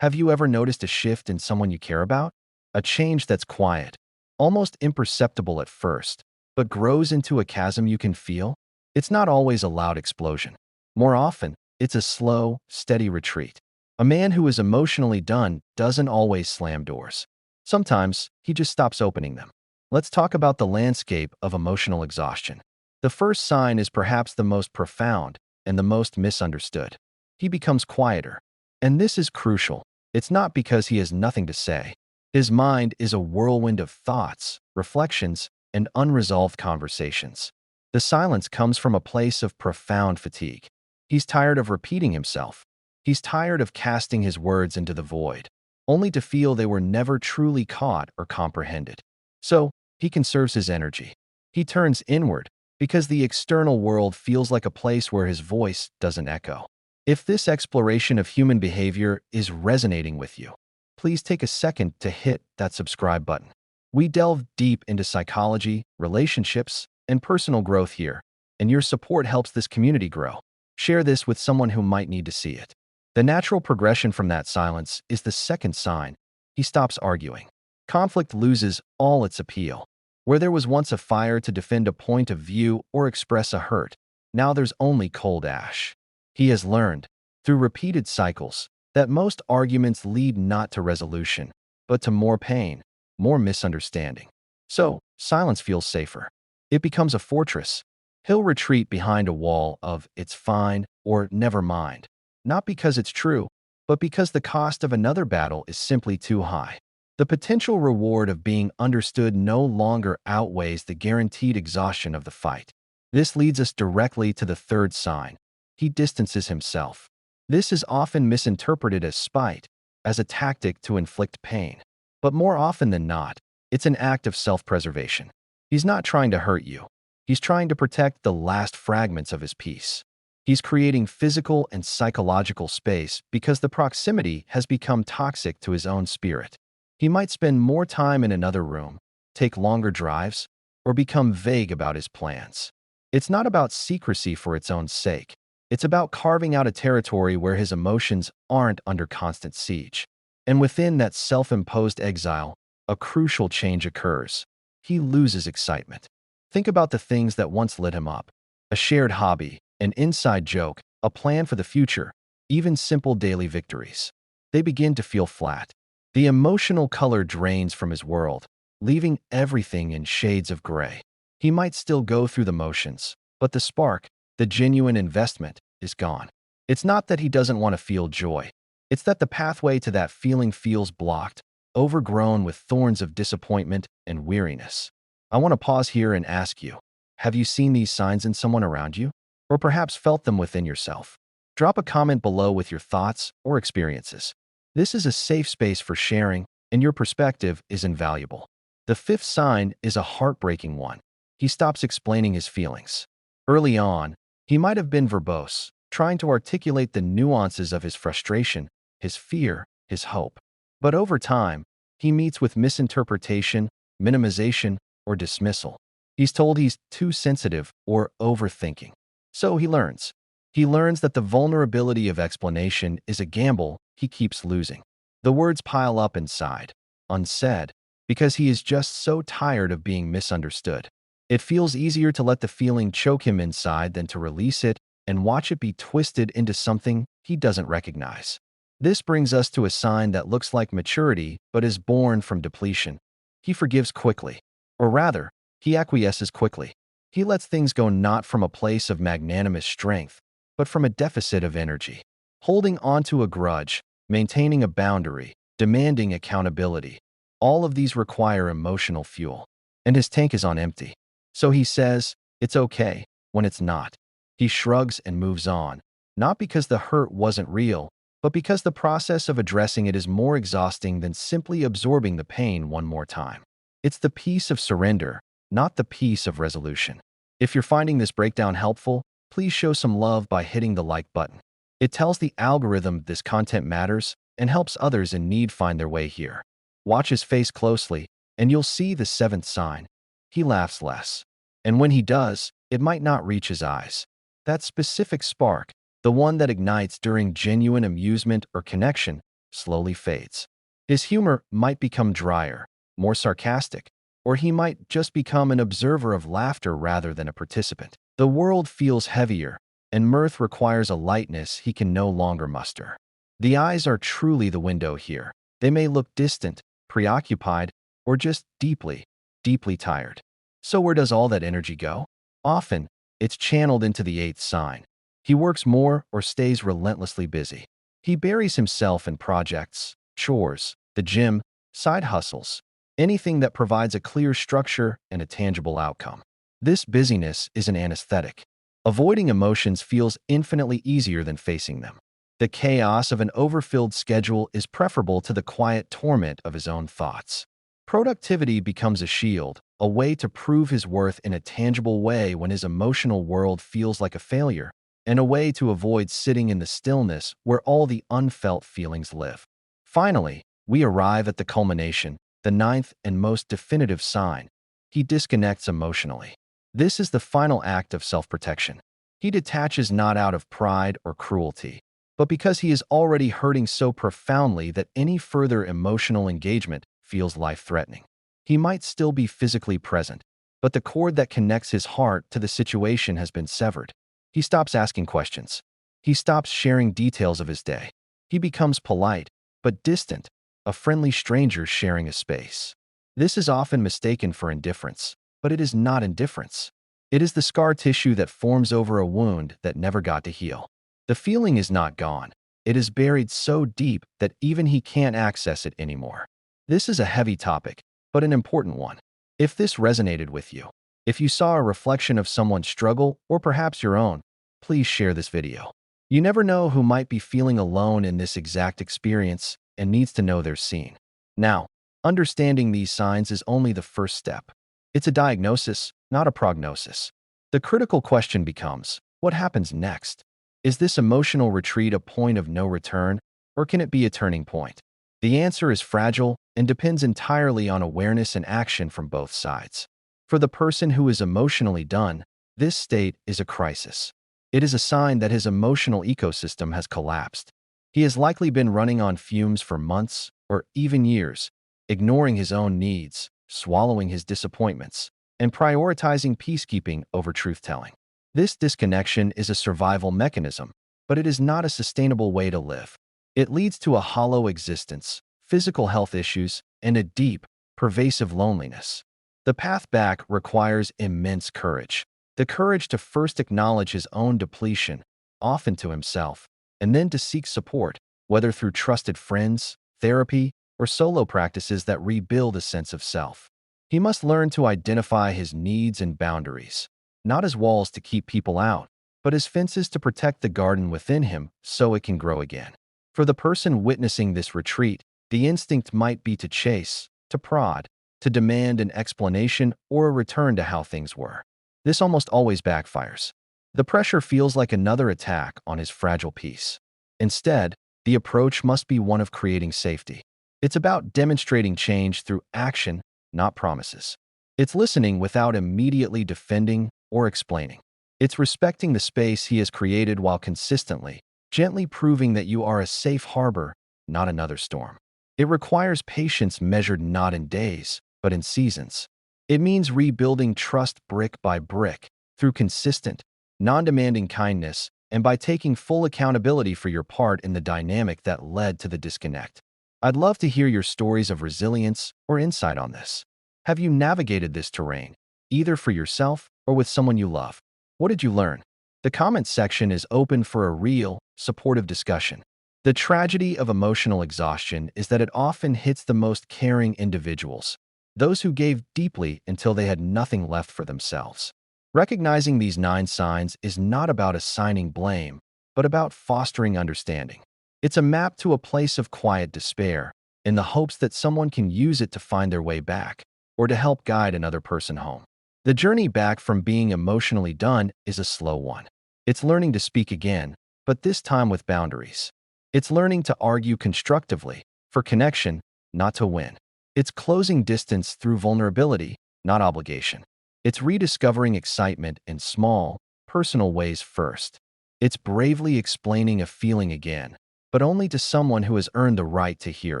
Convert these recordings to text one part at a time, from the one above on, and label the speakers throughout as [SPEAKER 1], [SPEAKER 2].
[SPEAKER 1] Have you ever noticed a shift in someone you care about? A change that's quiet, almost imperceptible at first, but grows into a chasm you can feel? It's not always a loud explosion. More often, it's a slow, steady retreat. A man who is emotionally done doesn't always slam doors. Sometimes, he just stops opening them. Let's talk about the landscape of emotional exhaustion. The first sign is perhaps the most profound and the most misunderstood. He becomes quieter. And this is crucial. It's not because he has nothing to say. His mind is a whirlwind of thoughts, reflections, and unresolved conversations. The silence comes from a place of profound fatigue. He's tired of repeating himself. He's tired of casting his words into the void, only to feel they were never truly caught or comprehended. So, he conserves his energy. He turns inward because the external world feels like a place where his voice doesn't echo. If this exploration of human behavior is resonating with you, please take a second to hit that subscribe button. We delve deep into psychology, relationships, and personal growth here, and your support helps this community grow. Share this with someone who might need to see it. The natural progression from that silence is the second sign. He stops arguing. Conflict loses all its appeal. Where there was once a fire to defend a point of view or express a hurt, now there's only cold ash. He has learned, through repeated cycles, that most arguments lead not to resolution, but to more pain, more misunderstanding. So, silence feels safer. It becomes a fortress. He'll retreat behind a wall of "it's fine" or "never mind," not because it's true, but because the cost of another battle is simply too high. The potential reward of being understood no longer outweighs the guaranteed exhaustion of the fight. This leads us directly to the third sign. He distances himself. This is often misinterpreted as spite, as a tactic to inflict pain. But more often than not, it's an act of self-preservation. He's not trying to hurt you. He's trying to protect the last fragments of his peace. He's creating physical and psychological space because the proximity has become toxic to his own spirit. He might spend more time in another room, take longer drives, or become vague about his plans. It's not about secrecy for its own sake. It's about carving out a territory where his emotions aren't under constant siege. And within that self-imposed exile, a crucial change occurs. He loses excitement. Think about the things that once lit him up. A shared hobby, an inside joke, a plan for the future, even simple daily victories. They begin to feel flat. The emotional color drains from his world, leaving everything in shades of gray. He might still go through the motions, but the spark, the genuine investment, is gone. It's not that he doesn't want to feel joy. It's that the pathway to that feeling feels blocked, overgrown with thorns of disappointment and weariness. I want to pause here and ask you, have you seen these signs in someone around you? Or perhaps felt them within yourself? Drop a comment below with your thoughts or experiences. This is a safe space for sharing, and your perspective is invaluable. The fifth sign is a heartbreaking one. He stops explaining his feelings. Early on, he might have been verbose, trying to articulate the nuances of his frustration, his fear, his hope. But over time, he meets with misinterpretation, minimization, or dismissal. He's told he's too sensitive or overthinking. So he learns. He learns that the vulnerability of explanation is a gamble he keeps losing. The words pile up inside, unsaid, because he is just so tired of being misunderstood. It feels easier to let the feeling choke him inside than to release it and watch it be twisted into something he doesn't recognize. This brings us to a sign that looks like maturity but is born from depletion. He forgives quickly. Or rather, he acquiesces quickly. He lets things go not from a place of magnanimous strength, but from a deficit of energy. Holding onto a grudge, maintaining a boundary, demanding accountability. All of these require emotional fuel. And his tank is on empty. So he says, it's okay, when it's not. He shrugs and moves on, not because the hurt wasn't real, but because the process of addressing it is more exhausting than simply absorbing the pain one more time. It's the peace of surrender, not the peace of resolution. If you're finding this breakdown helpful, please show some love by hitting the like button. It tells the algorithm this content matters and helps others in need find their way here. Watch his face closely, and you'll see the seventh sign. He laughs less. And when he does, it might not reach his eyes. That specific spark, the one that ignites during genuine amusement or connection, slowly fades. His humor might become drier, more sarcastic, or he might just become an observer of laughter rather than a participant. The world feels heavier, and mirth requires a lightness he can no longer muster. The eyes are truly the window here. They may look distant, preoccupied, or just deeply, deeply tired. So where does all that energy go? Often, it's channeled into the eighth sign. He works more or stays relentlessly busy. He buries himself in projects, chores, the gym, side hustles, anything that provides a clear structure and a tangible outcome. This busyness is an anesthetic. Avoiding emotions feels infinitely easier than facing them. The chaos of an overfilled schedule is preferable to the quiet torment of his own thoughts. Productivity becomes a shield, a way to prove his worth in a tangible way when his emotional world feels like a failure, and a way to avoid sitting in the stillness where all the unfelt feelings live. Finally, we arrive at the culmination, the ninth and most definitive sign. He disconnects emotionally. This is the final act of self-protection. He detaches not out of pride or cruelty, but because he is already hurting so profoundly that any further emotional engagement feels life-threatening. He might still be physically present, but the cord that connects his heart to the situation has been severed. He stops asking questions. He stops sharing details of his day. He becomes polite, but distant, a friendly stranger sharing a space. This is often mistaken for indifference, but it is not indifference. It is the scar tissue that forms over a wound that never got to heal. The feeling is not gone. It is buried so deep that even he can't access it anymore. This is a heavy topic, but an important one. If this resonated with you, if you saw a reflection of someone's struggle or perhaps your own, please share this video. You never know who might be feeling alone in this exact experience and needs to know they're seen. Now, understanding these signs is only the first step. It's a diagnosis, not a prognosis. The critical question becomes, what happens next? Is this emotional retreat a point of no return, or can it be a turning point? The answer is fragile and depends entirely on awareness and action from both sides. For the person who is emotionally done, this state is a crisis. It is a sign that his emotional ecosystem has collapsed. He has likely been running on fumes for months or even years, ignoring his own needs, swallowing his disappointments, and prioritizing peacekeeping over truth-telling. This disconnection is a survival mechanism, but it is not a sustainable way to live. It leads to a hollow existence, physical health issues, and a deep, pervasive loneliness. The path back requires immense courage. The courage to first acknowledge his own depletion, often to himself, and then to seek support, whether through trusted friends, therapy, or solo practices that rebuild a sense of self. He must learn to identify his needs and boundaries, not as walls to keep people out, but as fences to protect the garden within him so it can grow again. For the person witnessing this retreat, the instinct might be to chase, to prod, to demand an explanation or a return to how things were. This almost always backfires. The pressure feels like another attack on his fragile peace. Instead, the approach must be one of creating safety. It's about demonstrating change through action, not promises. It's listening without immediately defending or explaining. It's respecting the space he has created while consistently, gently proving that you are a safe harbor, not another storm. It requires patience measured not in days, but in seasons. It means rebuilding trust brick by brick through consistent, non-demanding kindness and by taking full accountability for your part in the dynamic that led to the disconnect. I'd love to hear your stories of resilience or insight on this. Have you navigated this terrain, either for yourself or with someone you love? What did you learn? The comments section is open for a real, supportive discussion. The tragedy of emotional exhaustion is that it often hits the most caring individuals, those who gave deeply until they had nothing left for themselves. Recognizing these 9 signs is not about assigning blame, but about fostering understanding. It's a map to a place of quiet despair, in the hopes that someone can use it to find their way back, or to help guide another person home. The journey back from being emotionally done is a slow one. It's learning to speak again, but this time with boundaries. It's learning to argue constructively, for connection, not to win. It's closing distance through vulnerability, not obligation. It's rediscovering excitement in small, personal ways first. It's bravely explaining a feeling again, but only to someone who has earned the right to hear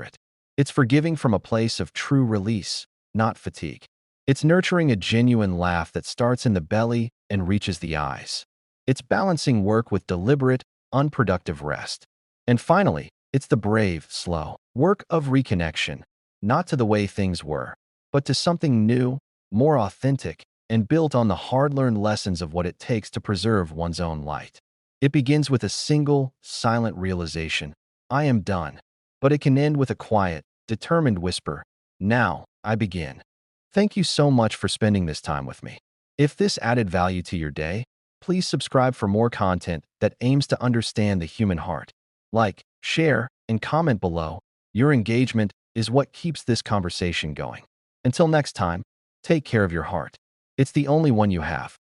[SPEAKER 1] it. It's forgiving from a place of true release, not fatigue. It's nurturing a genuine laugh that starts in the belly and reaches the eyes. It's balancing work with deliberate, unproductive rest. And finally, it's the brave, slow work of reconnection, not to the way things were, but to something new, more authentic, and built on the hard-learned lessons of what it takes to preserve one's own light. It begins with a single, silent realization, I am done. But it can end with a quiet, determined whisper, now, I begin. Thank you so much for spending this time with me. If this added value to your day, please subscribe for more content that aims to understand the human heart. Like, share, and comment below. Your engagement is what keeps this conversation going. Until next time, take care of your heart. It's the only one you have.